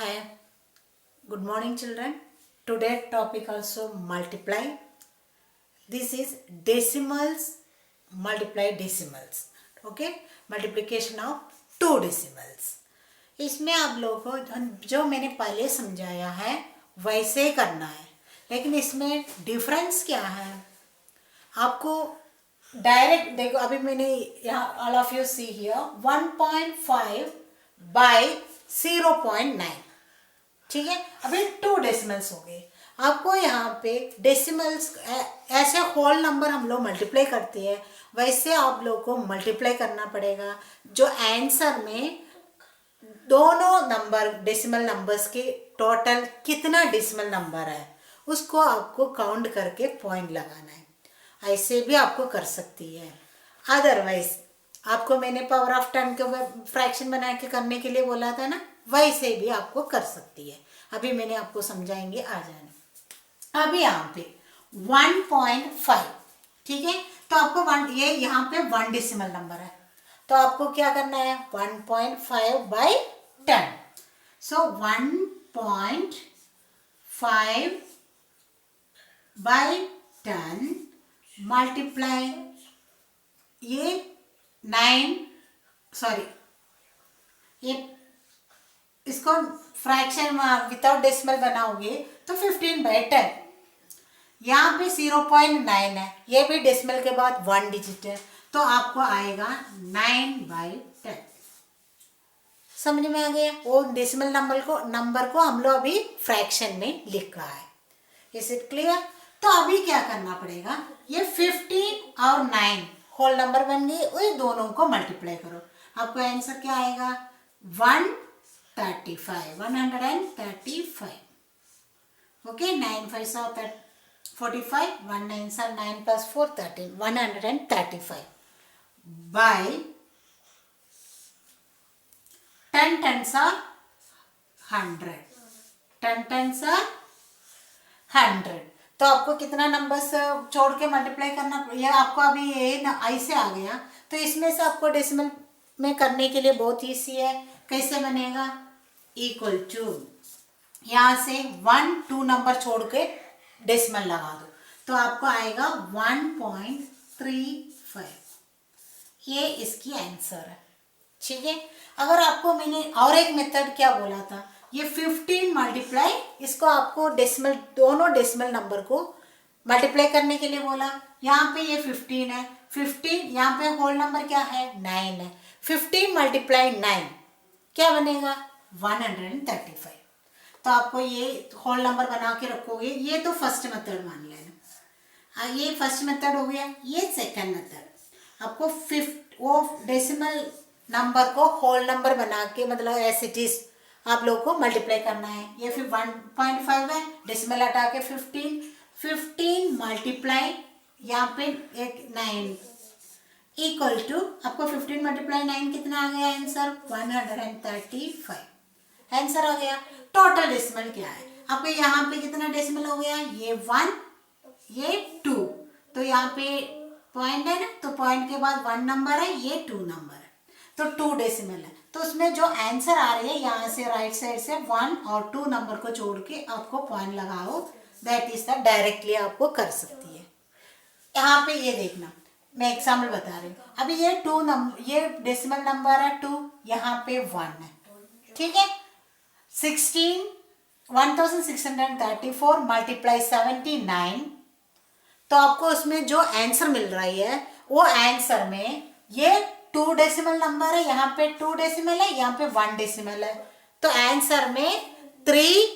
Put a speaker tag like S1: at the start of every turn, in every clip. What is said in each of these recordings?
S1: Hi, good morning children. Today topic also multiply. This is decimals multiply decimals. Okay, multiplication of two decimals. इसमें आप लोगों को जो मैंने पहले समझाया है वैसे ही करना है, लेकिन इसमें डिफरेंस क्या है आपको डायरेक्ट देखो। अभी मैंने यहाँ all of you see here 1.5 by 0.9, ठीक है। अभी टू डेसिमल्स हो गए। आपको यहाँ पे डेसिमल्स ऐसे होल नंबर हम लोग मल्टीप्लाई करते हैं, वैसे आप लोग को मल्टीप्लाई करना पड़ेगा। जो आंसर में दोनों नंबर डेसिमल नंबर्स के टोटल कितना डेसिमल नंबर है उसको आपको काउंट करके पॉइंट लगाना है। ऐसे भी आपको कर सकती है। अदरवाइज आपको मैंने पावर ऑफ 10 के फ्रैक्शन बना के करने के लिए बोला था ना, वैसे भी आपको कर सकती है। अभी मैंने आपको समझाएंगे, आ जाने। अभी यहाँ पे 1.5, ठीक है। तो आपको ये यहाँ पे 1 डेसिमल नंबर है, तो आपको क्या करना है 1.5 बाय 10। सो 1.5 बाय 10 मल्टीप्लाई ये 9, सॉरी ये इसको फ्रैक्शन विदाउट डेसिमल बनाओगे तो 15 बाय 10। यहाँ पे 0.9 है, ये भी डेसिमल के बाद 1 डिजिट है, तो आपको आएगा 9 बाय 10। समझ में आ गया? वो डेसिमल नंबर को हम लोग अभी फ्रैक्शन में लिख रहा है। Is it clear? तो अभी क्या करना पड़ेगा, ये 15 और 9 होल नंबर बन गए, वही दोनों को मल्टीप्लाई करो। आपको आंसर क्या आएगा 135। Okay, 9 5 45, 1 9 9 plus 4 13, 135 by 10 10s are 100, 10 10s are 100। तो आपको कितना नंबर्स छोड़ के मल्टीप्लाई करना, यह आपको अभी ये ऐसे आ गया, तो इसमें से आपको डेसिमल में करने के लिए बहुत ईजी है। कैसे बनेगा, इक्वल टू यहाँ से 1 2 नंबर छोड़ के डेसिमल लगा दो, तो आपको आएगा 1.35। ये इसकी आंसर है, ठीक है। अगर आपको मैंने और एक मेथड क्या बोला था, ये 15 मल्टीप्लाई, इसको आपको डेसिमल दोनों डेसिमल नंबर को मल्टीप्लाई करने के लिए बोला। यहाँ पे ये 15 है, 15 यहाँ पे होल नंबर क्या है 9 है, 15 मल्टीप्लाई 9 क्या बनेगा 135। तो आपको ये होल नंबर बना के रखोगे। ये तो फर्स्ट मेथड मान लेना, ये फर्स्ट मेथड हो गया। ये सेकंड मेथड, आपको वो डेसिमल नंबर को होल नंबर बना के, मतलब एज इट इज आप लोग को मल्टीप्लाई करना है। ये फिर 1.5 है, डेसिमल हटा के 15 मल्टीप्लाई यहाँ पे एक 9 इक्वल टू, आपको 15 मल्टीप्लाई 9 कितना आ गया आंसर 135 आंसर आ गया। टोटल डेसिमल क्या है, आपको यहाँ पे कितना डेसिमल हो गया, ये 1 ये 2, तो यहाँ पे पॉइंट है ना, तो पॉइंट के बाद 1 नंबर है, ये 2 नंबर है, तो 2 डेसिमल है। तो उसमें जो आंसर आ रही है यहाँ से राइट साइड से 1 और 2 नंबर को छोड़ के आपको पॉइंट लगाओ, दैट इज द डायरेक्टली आपको कर सकती है। यहाँ पे ये देखना, मैं एग्जाम्पल बता रही हूँ। अभी ये 2 नंबर, ये डेसिमल नंबर है 2, यहाँ पे 1 है, ठीक है। 1634 मल्टीप्लाई 79, तो आपको उसमें जो आंसर मिल रही है वो आंसर में ये 2 डेसिमल नंबर है, यहाँ पे 2 डेसिमल है, यहाँ पे 1 डेसिमल है, तो आंसर में 3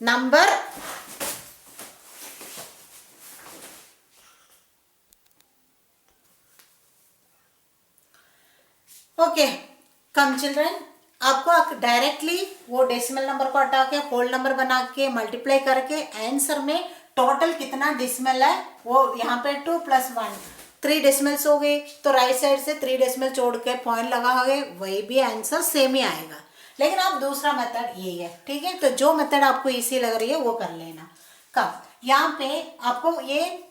S1: नंबर ओके। कम चिल्ड्रन, आपको डायरेक्टली वो डेसिमल नंबर को हटा के होल नंबर बना के मल्टीप्लाई करके आंसर में टोटल कितना डेसिमल है, वो यहाँ पे 2 + 1 3 डेसिमल्स हो गए, तो राइट साइड से 3 डेसिमल छोड़ के पॉइंट लगाओगे, वही भी आंसर सेम ही आएगा। लेकिन आप दूसरा मेथड यही है, ठीक है। तो जो मेथड आपको इजी लग रही है वो कर लेना। कब, यहाँ पे आपको ये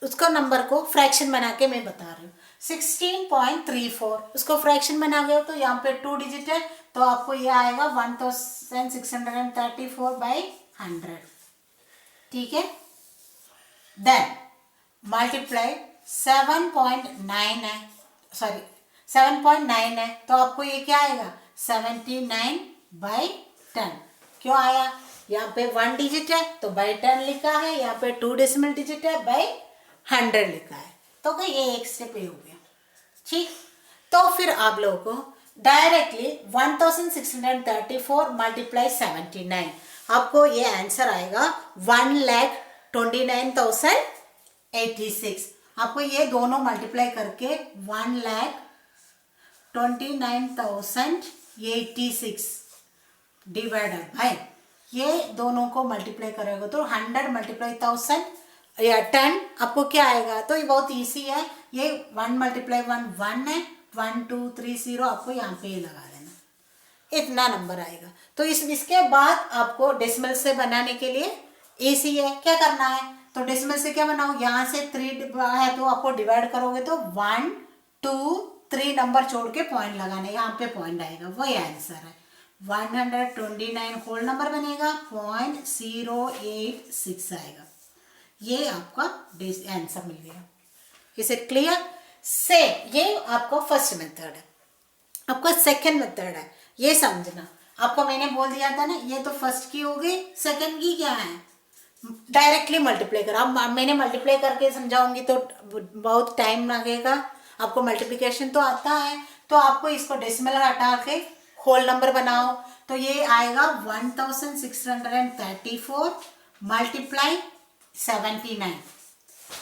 S1: उसका नंबर को फ्रैक्शन बना के मैं बता रही हूँ। 16.34 उसको फ्रैक्शन बना गया, तो यहाँ पे 2 डिजिट है, तो तो आपको ये आएगा 1634/100, ठीक है। देन मल्टीप्लाई 7.9 है, सॉरी 7.9 है, तो आपको ये क्या आएगा 79/10। क्यों आया, यहाँ पे 1 डिजिट है तो बाई 10 लिखा है, यहाँ पे 2 डेसिमल डिजिट है बाई 100 लिखा है, तो ये एक स्टेप ये हो गया, ठीक। तो फिर आप लोगों को डायरेक्टली 1634 मल्टीप्लाई 79, आपको ये आंसर आएगा 1,29,086। आपको ये दोनों मल्टीप्लाई करके 1,29,086 डिवाइडेड बाय, ये दोनों को मल्टीप्लाई करेगा तो 100 मल्टीप्लाई 1000 या 10, आपको क्या आएगा, तो ये बहुत इजी है, ये 1 मल्टीप्लाई 1 1 है, 1 2 3 0, आपको यहाँ पे ही लगा देना, इतना नंबर आएगा। तो इसके बाद आपको डेसिमल से बनाने के लिए इजी है, क्या करना है, तो डेसिमल से क्या बनाओ, यहाँ से 3 है तो आपको डिवाइड करोगे तो 1 2 3 नंबर छोड़ के पॉइंट लगाना है, यहाँ पे पॉइंट आएगा, वही आंसर है 129 होल नंबर बनेगा, 0.086 आएगा, ये आपका आंसर मिल गया। Is it clear? से ये आपका फर्स्ट मेथड है। आपका सेकंड मेथड है, ये समझना, आपको मैंने बोल दिया था ना, ये तो फर्स्ट की हो गई, सेकंड की क्या है, डायरेक्टली मल्टीप्लाई करो। अब मैंने मल्टीप्लाई करके समझाऊंगी तो बहुत टाइम लगेगा, आपको मल्टीप्लिकेशन तो आता है, तो आपको इसको डेसिमल हटा के होल नंबर बनाओ, तो ये आएगा 1634 मल्टीप्लाई 79।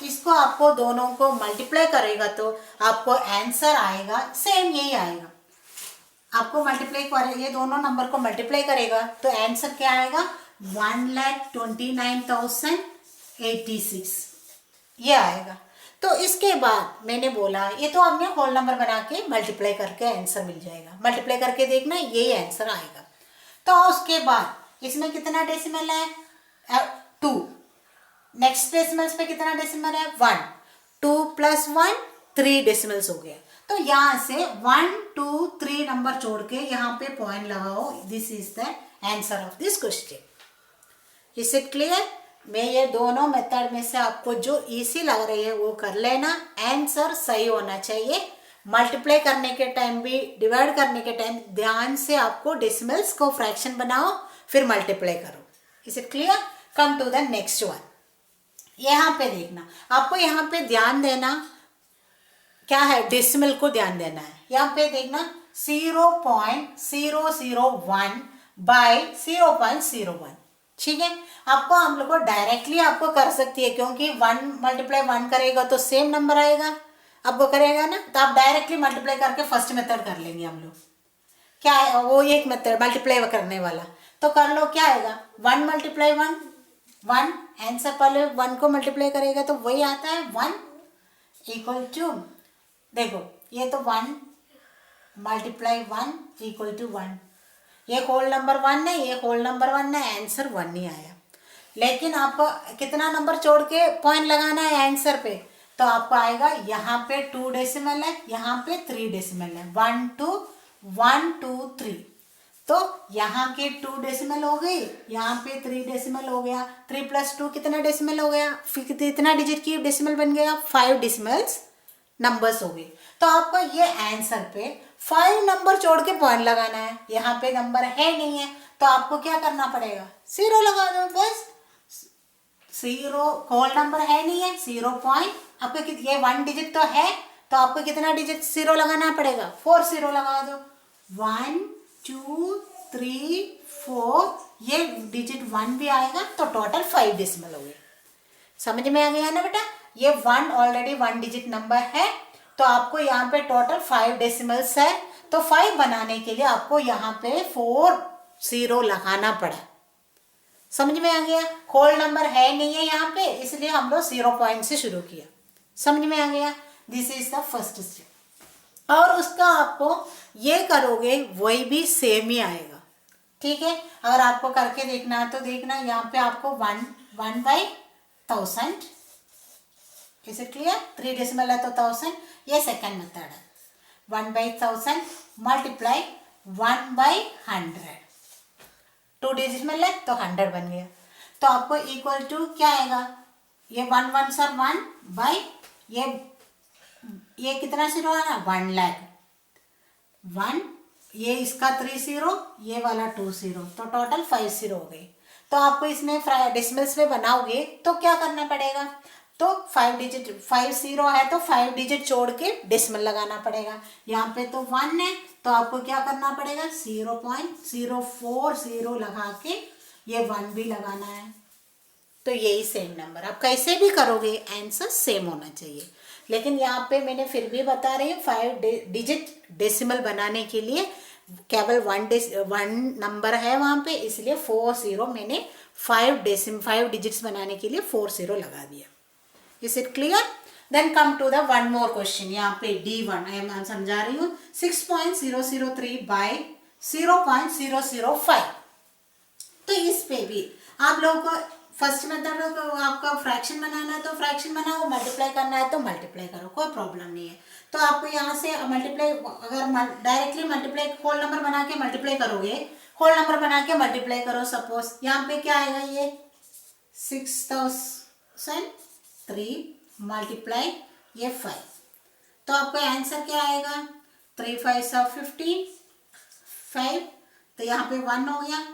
S1: इसको आपको दोनों को मल्टीप्लाई करेगा तो आपको आंसर आएगा सेम, यही आएगा। आपको मल्टीप्लाई करे, ये दोनों नंबर को मल्टीप्लाई करेगा तो आंसर क्या आएगा 1,29,086, ये आएगा। तो इसके बाद मैंने बोला ये तो आपने होल नंबर बना के मल्टीप्लाई करके आंसर मिल जाएगा, मल्टीप्लाई करके देखना यही आंसर आएगा। तो उसके बाद इसमें कितना डेसिमल है 2, नेक्स्ट डेसिमल्स पे कितना डेसिमल है 1, 2 + 1 3 डेसिमल्स हो गया, तो यहाँ से 1 2 3 नंबर छोड़ के यहाँ पे पॉइंट लगाओ, this is the answer of this question. Is it clear? मैं ये दोनों मेथड में से आपको जो इजी लग रही है वो कर लेना, आंसर सही होना चाहिए। मल्टीप्लाई करने के टाइम भी, डिवाइड करने के टाइम ध्यान से आपको डेसिमल्स को फ्रैक्शन बनाओ, फिर मल्टीप्लाई करो। Is it clear? Come to the next one. यहाँ पे देखना, आपको यहाँ पे ध्यान देना क्या है, डेसिमल को ध्यान देना है। यहाँ पे देखना 0.001 बाय 0.01, ठीक है। आपको हम लोग को डायरेक्टली आपको कर सकती है, क्योंकि 1 मल्टीप्लाई 1 करेगा तो सेम नंबर आएगा, आपको करेगा ना, तो आप डायरेक्टली मल्टीप्लाई करके फर्स्ट मेथड कर लेंगे हम लोग। क्या है वो, एक मेथड मल्टीप्लाई करने वाला, तो कर लो, क्या आएगा 1 मल्टीप्लाई 1 1, आंसर पहले 1 को मल्टीप्लाई करेगा तो वही आता है 1 इक्वल टू, देखो ये तो 1 मल्टीप्लाई 1 इक्वल टू 1, ये होल नंबर 1 है, ये होल नंबर 1 है, आंसर 1 नहीं आया। लेकिन आपको कितना नंबर छोड़ के पॉइंट लगाना है आंसर पे, तो आपको आएगा यहाँ पे 2 डेसिमल है, यहाँ पे 3 डेसिमल है, 1 2 1 2 3, तो यहाँ के 2 डेसिमल हो गई, यहाँ पे 3 डेसिमल हो गया, 3 + 2 कितना डेसिमल हो गया, फिर कितना डिजिट की डेसिमल बन गया, 5 डेसिमल्स नंबर्स हो गए। तो आपको ये आंसर पे 5 नंबर छोड़ के पॉइंट लगाना है, यहाँ पे नंबर है नहीं है, तो आपको क्या करना पड़ेगा 0 लगा दो, बस 0, होल नंबर है नहीं है, 0 पॉइंट, आपको ये 1 डिजिट तो है, तो आपको कितना डिजिट 0 लगाना पड़ेगा, 4 0 लगा दो, 1 2 3 4, ये डिजिट 1 भी आएगा, तो टोटल 5 डेसिमल हो गए। समझ में आ गया ना बेटा, ये 1 ऑलरेडी 1 डिजिट नंबर है, तो आपको यहाँ पे टोटल 5 डेसिमल्स है, तो 5 बनाने के लिए आपको यहाँ पे 4 0 लगाना पड़ा। समझ में आ गया, होल नंबर है नहीं है यहाँ पे, इसलिए हम लोग 0 पॉइंट से शुरू किया। समझ में आ गया, this is the first step. और उसका आपको ये करोगे वही भी सेम ही आएगा, ठीक है। अगर आपको करके देखना है तो देखना, यहाँ पे आपको 1/1000, इज इट क्लियर, 3 डेसिमल है तो 1000, ये सेकंड मेथड है। 1/1000 मल्टीप्लाई 1/100, 2 डिजिट में ले तो 100 बन गया। तो आपको इक्वल टू क्या आएगा, ये 1 1 सर 1 बाई ये कितना जीरो है ना 1 लाख 1, ये इसका 3 0, ये वाला 2 0, तो टोटल 5 0 हो गई। तो आपको इसमें डेसिमल्स में बनाओगे तो क्या करना पड़ेगा, तो 5 डिजिट 5 0 है तो 5 डिजिट छोड़ के डेसिमल लगाना पड़ेगा। यहाँ पे तो 1 है तो आपको क्या करना पड़ेगा 0.040 लगा के ये 1 भी लगाना है। तो यही सेम नंबर आप कैसे भी करोगे आंसर सेम होना चाहिए। लेकिन यहाँ पे मैंने फिर भी बता रही हूँ 5 डिजिट डेसिमल बनाने के लिए केवल 1 नंबर है वहाँ पे, इसलिए 4 0 मैंने 5 डिजिट्स बनाने के लिए 4 0 लगा दिया। Is it clear? Then come to the one more question. यहाँ पे D1 मैं समझा रही हूँ 6.003 बाई 0.005। तो इस पे भी आप लोगों को फर्स्ट मेथड आपका फ्रैक्शन बनाना है तो फ्रैक्शन बनाओ, मल्टीप्लाई करना है तो मल्टीप्लाई करो, कोई प्रॉब्लम नहीं है। तो आपको यहाँ से मल्टीप्लाई अगर डायरेक्टली मल्टीप्लाई होल नंबर बना के मल्टीप्लाई करोगे, होल नंबर बना के मल्टीप्लाई करो, सपोज यहाँ पे क्या आएगा ये 6003 मल्टीप्लाई ये 5, तो आपका आंसर क्या आएगा 3 5 15 5, तो यहाँ पे 1 हो गया,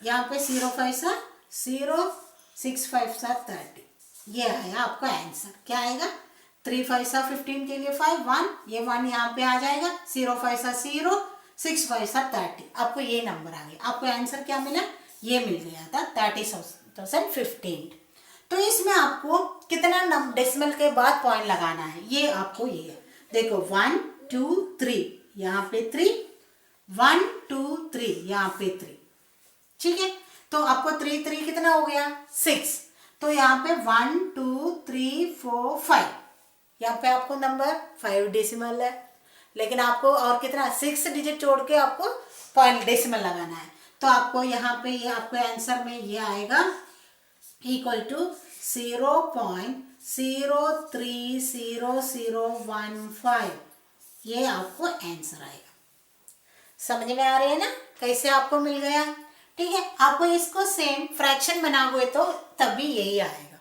S1: यहाँ पे 0 5 0 6 5 30, ये है आपका आंसर। क्या आएगा 3 5 15 के लिए 5 1, ये 1 यहाँ पे आ जाएगा, 0 5 0 6 5 30, आपको ये नंबर आ गया। आपको आंसर क्या मिला, ये मिल गया था 30,015। तो इसमें आपको कितना डेसिमल के बाद पॉइंट लगाना है, ये आपको ये है, देखो 1 2 3 यहाँ पे 3, 1 2 3 यहाँ पे 3, ठीक है। तो आपको 3 3 कितना हो गया 6, तो यहाँ पे 1 2 3 4 5, यहाँ पे आपको नंबर 5 डेसिमल है, लेकिन आपको और कितना 6 डिजिट छोड़ के आपको पॉइंट डेसिमल लगाना है। तो आपको यहाँ पे ये आपको आंसर में ये आएगा इक्वल टू 0.0300015, ये आपको आंसर आएगा। समझ में आ रही है ना कैसे आपको मिल गया, ठीक है। आपको इसको सेम फ्रैक्शन बनाओगे तो तभी यही आएगा।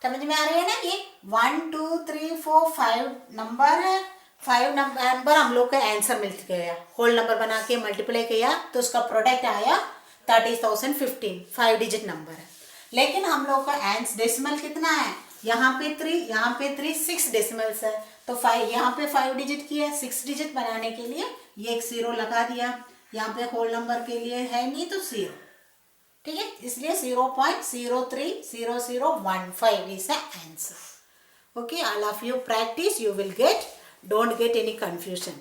S1: समझ में आ रही है ना, ये 1 2 3 4 5 नंबर है, 5 नंबर हम लोग का आंसर मिल गया। होल नंबर बना के मल्टीप्लाई किया तो उसका प्रोडक्ट आया 30,015, 5 डिजिट नंबर है। लेकिन हम लोग का आंसर डेसिमल कितना है, यहाँ पे 3 यहाँ पे 3 6 डेसिमल्स है, तो 5 यहाँ पे 5 डिजिट की है, 6 डिजिट बनाने के लिए ये एक 0 लगा दिया, यहाँ पे होल नंबर के लिए है नहीं तो 0, ठीक है, इसलिए 0.0300015 is the answer. Okay, all of you practice, you will get, don't get any confusion.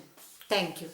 S1: Thank you.